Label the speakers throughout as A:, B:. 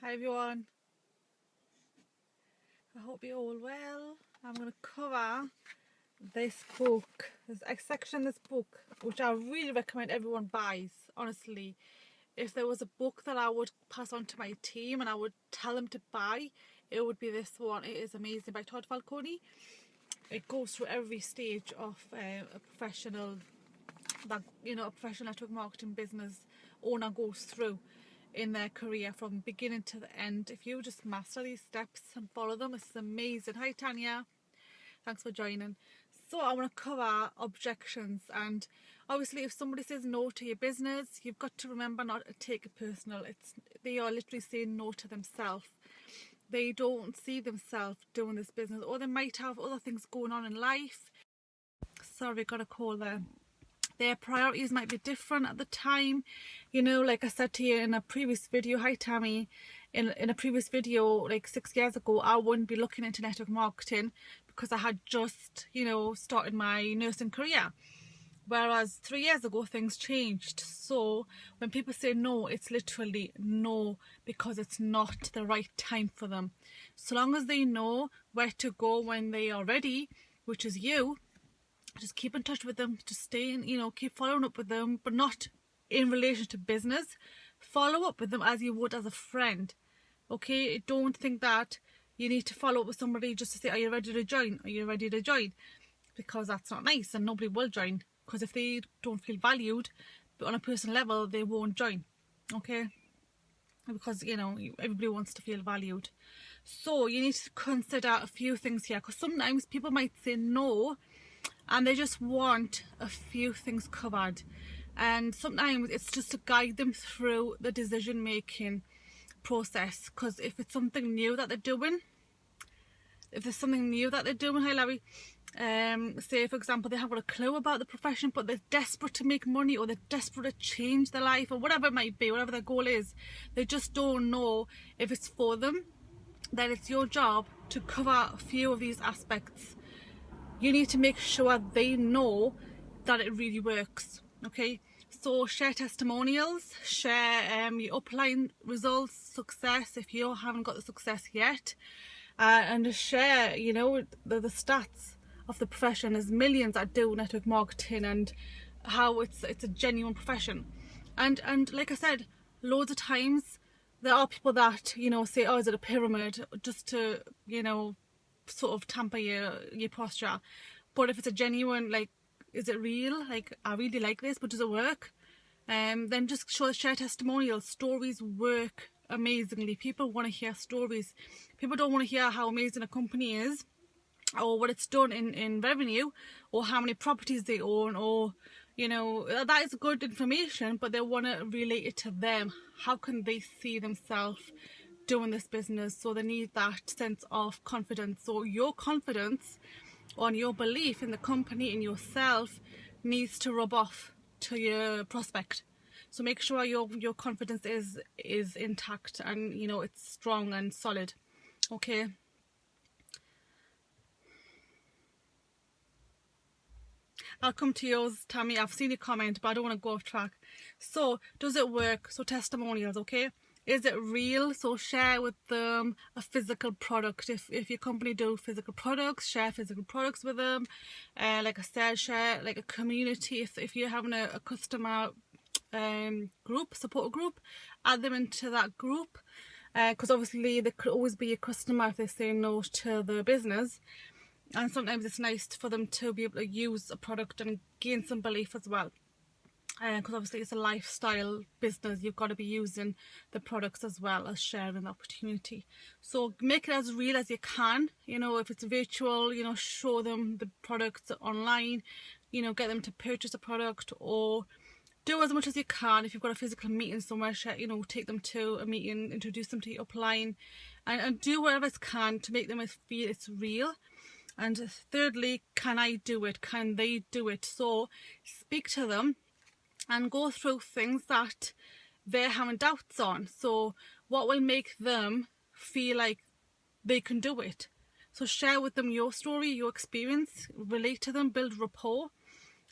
A: Hi everyone, I hope you're all well. I'm going to cover this book. There's a section in this book which I really recommend everyone buys, honestly. If there was a book that I would pass on to my team and I would tell them to buy, it would be this one. It is amazing, by Todd Falcone. It goes through every stage of a professional network marketing business owner goes through in their career from beginning to the end. If you just master these steps and follow them, it's amazing. Hi Tanya, thanks for joining. So I want to cover objections, and obviously if somebody says no to your business, you've got to remember not to take it personal. They are literally saying no to themselves. They don't see themselves doing this business, or they might have other things going on in life. Sorry, got a call there. Their priorities might be different at the time. Like I said to you in a previous video, hi Tammy, in a previous video like 6 years ago, I wouldn't be looking into network marketing because I had just started my nursing career, whereas 3 years ago things changed. So when people say no, it's literally no, because it's not the right time for them. So long as they know where to go when they are ready, which is you, just keep in touch with them, just stay in, keep following up with them, but not in relation to business. Follow up with them as you would as a friend. Okay, don't think that you need to follow up with somebody just to say, are you ready to join? Are you ready to join? Because that's not nice, and nobody will join, because if they don't feel valued but on a personal level, they won't join. Okay, because everybody wants to feel valued. So you need to consider a few things here, because sometimes people might say no and they just want a few things covered, and sometimes it's just to guide them through the decision making process. Because if it's something new that they're doing, hi Larry, say for example they haven't got a clue about the profession, but they're desperate to make money, or they're desperate to change their life, or whatever it might be, whatever their goal is, they just don't know if it's for them, then it's your job to cover a few of these aspects. You need to make sure they know that it really works. Okay, so share testimonials, share your upline results, success if you haven't got the success yet, and just share the stats of the profession. There's millions that do network marketing, and how it's a genuine profession. And like I said, loads of times there are people that say, oh, is it a pyramid, just to sort of tamper your posture. But if it's a genuine, like, is it real, like I really like this, but does it work, then just share testimonials. Stories work amazingly. People want to hear stories. People don't want to hear how amazing a company is, or what it's done in revenue, or how many properties they own, or that is good information, but they want to relate it to them. How can they see themselves doing this business? So they need that sense of confidence. So your confidence on your belief in the company, in yourself, needs to rub off to your prospect. So make sure your confidence is intact, and it's strong and solid. Okay, I'll come to yours, Tammy. I've seen your comment, but I don't want to go off track. So does it work? So testimonials, okay? Is it real? So share with them a physical product. If your company do physical products, share physical products with them. Like I said, share like a community. If you're having a customer support group, add them into that group, because obviously they could always be a customer if they say no to the business. And sometimes it's nice for them to be able to use a product and gain some belief as well. Because obviously it's a lifestyle business, you've got to be using the products as well as sharing the opportunity. So make it as real as you can. If it's virtual, show them the products online, get them to purchase a product, or do as much as you can. If you've got a physical meeting somewhere, share, take them to a meeting, introduce them to your upline, and do whatever you can to make them feel it's real. And thirdly, can I do it? Can they do it? So speak to them and go through things that they're having doubts on. So what will make them feel like they can do it? So share with them your story, your experience, relate to them, build rapport,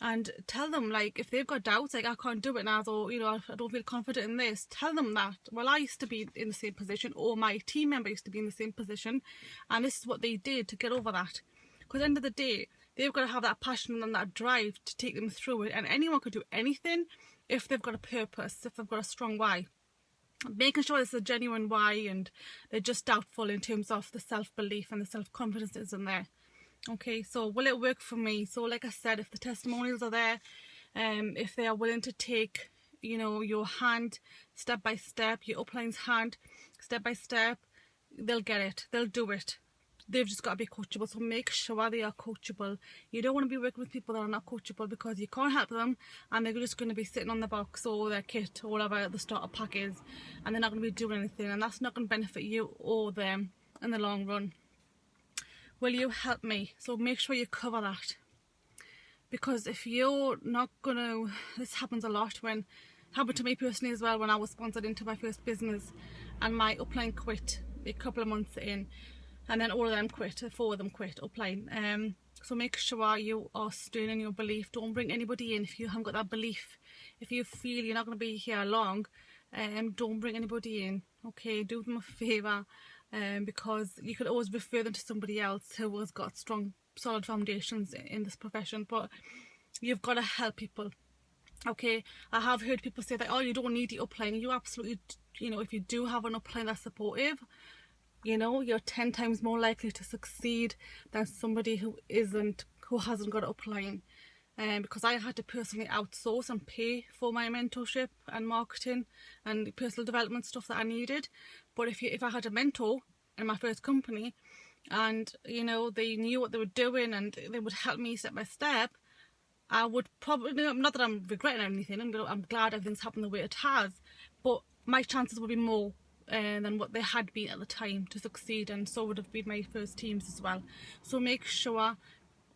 A: and tell them, like, if they've got doubts, like, I can't do it now, or, you know, I don't feel confident in this, tell them that, well, I used to be in the same position, or my team member used to be in the same position, and this is what they did to get over that. Because at the end of the day, they've got to have that passion and that drive to take them through it, and anyone could do anything if they've got a purpose, if they've got a strong why. Making sure it's a genuine why, and they're just doubtful in terms of the self-belief and the self-confidence isn't there. Okay, so will it work for me? So like I said, if the testimonials are there, if they are willing to take, you know, your hand step by step, your upline's hand step by step, they'll get it, they'll do it. They've just got to be coachable, so make sure they are coachable. You don't want to be working with people that are not coachable, because you can't help them and they're just going to be sitting on the box or their kit or whatever the starter pack is, and they're not going to be doing anything, and that's not going to benefit you or them in the long run. Will you help me? So make sure you cover that, because if you're not going to, this happens a lot, when happened to me personally as well, when I was sponsored into my first business and my upline quit a couple of months in, and then all of them quit, 4 of them quit upline. So make sure you are staying in your belief. Don't bring anybody in if you haven't got that belief. If you feel you're not going to be here long, don't bring anybody in. Okay, do them a favour, because you could always refer them to somebody else who has got strong, solid foundations in this profession. But you've got to help people. Okay, I have heard people say that, oh, you don't need the upline. You absolutely, you know, if you do have an upline that's supportive, you know, you're 10 times more likely to succeed than somebody who hasn't got an upline. Because I had to personally outsource and pay for my mentorship and marketing and personal development stuff that I needed. But if I had a mentor in my first company, and, you know, they knew what they were doing and they would help me step by step, I would probably, not that I'm regretting anything, I'm glad everything's happened the way it has, but my chances would be more than what they had been at the time to succeed, and so would have been my first teams as well. So make sure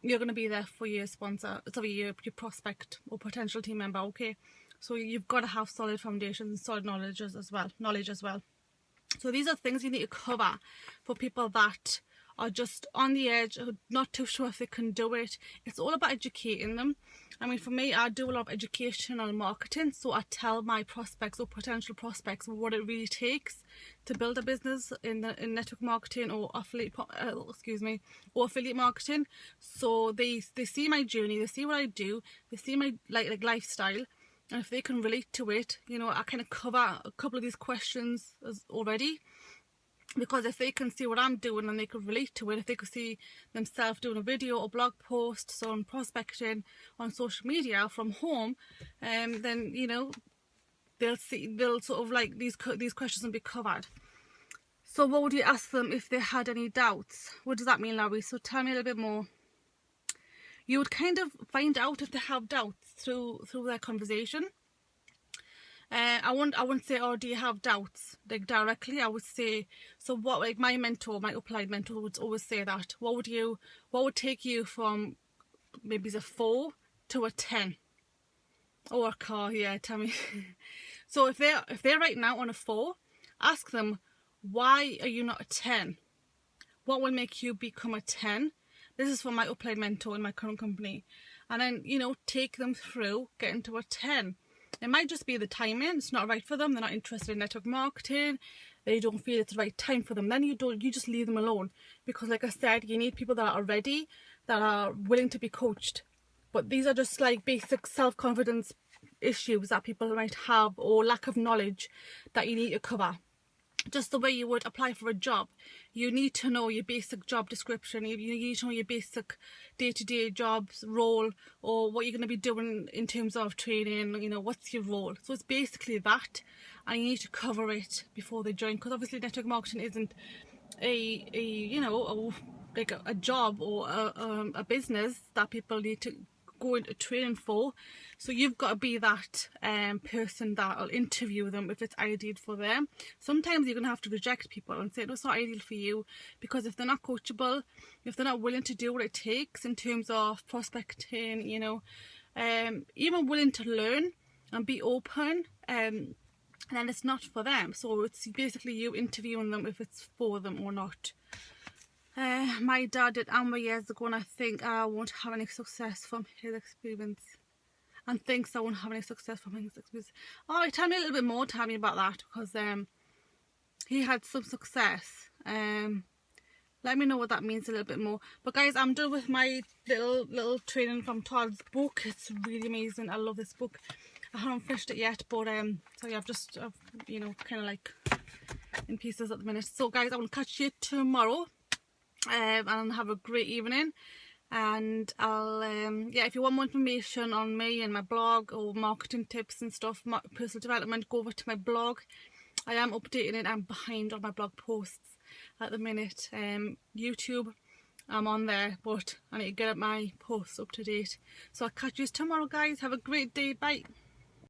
A: you're going to be there for your sponsor, sorry, your prospect or potential team member. Okay, so you've got to have solid foundations and solid knowledge as well. So these are things you need to cover for people that are just on the edge, not too sure if they can do it. It's all about educating them. I mean, for me, I do a lot of educational marketing, so I tell my prospects or potential prospects what it really takes to build a business in network marketing or affiliate marketing. So they see my journey, they see what I do, they see my like lifestyle, and if they can relate to it, you know, I kind of cover a couple of these questions already. Because if they can see what I'm doing and they can relate to it, if they could see themselves doing a video or blog posts on prospecting on social media from home, then, you know, they'll sort of like these questions will be covered. So what would you ask them if they had any doubts? What does that mean, Larry? So tell me a little bit more. You would kind of find out if they have doubts through their conversation. I wouldn't say, oh, do you have doubts, like directly. I would say, so what, like my upline mentor would always say that, what would take you from maybe a 4 to a 10, or a car, yeah, tell me. So if they're right now on a 4, ask them, why are you not a 10? What will make you become a 10? This is for my upline mentor in my current company. And then, you know, take them through getting to a 10. It might just be the timing, it's not right for them, they're not interested in network marketing, they don't feel it's the right time for them. Then you just leave them alone, because like I said, you need people that are ready, that are willing to be coached. But these are just like basic self-confidence issues that people might have, or lack of knowledge that you need to cover. Just the way you would apply for a job, you need to know your basic job description, you need to know your basic day-to-day jobs role, or what you're going to be doing in terms of training, you know, what's your role. So it's basically that, and you need to cover it before they join, because obviously network marketing isn't like a job or a business that people need to go into training for. So you've got to be that person that'll interview them if it's ideal for them. Sometimes you're going to have to reject people and say, no, it's not ideal for you, because if they're not coachable, if they're not willing to do what it takes in terms of prospecting, you know, even willing to learn and be open, then it's not for them. So it's basically you interviewing them if it's for them or not. My dad did Amber years ago, and I think I won't have any success from his experience. and thinks I won't have any success from him in 6 weeks. Alright, tell me a little bit more, tell me about that, because he had some success. Let me know what that means a little bit more. But guys, I'm done with my little training from Todd's book. It's really amazing. I love this book. I haven't finished it yet, but so yeah, I've you know, kind of like in pieces at the minute. So guys, I will catch you tomorrow, and have a great evening. And I'll yeah, if you want more information on me and my blog or marketing tips and stuff, personal development, go over to my blog. I am updating it. I'm behind on my blog posts at the minute. YouTube, I'm on there, but I need to get my posts up to date. So I'll catch you tomorrow, guys. Have a great day. Bye.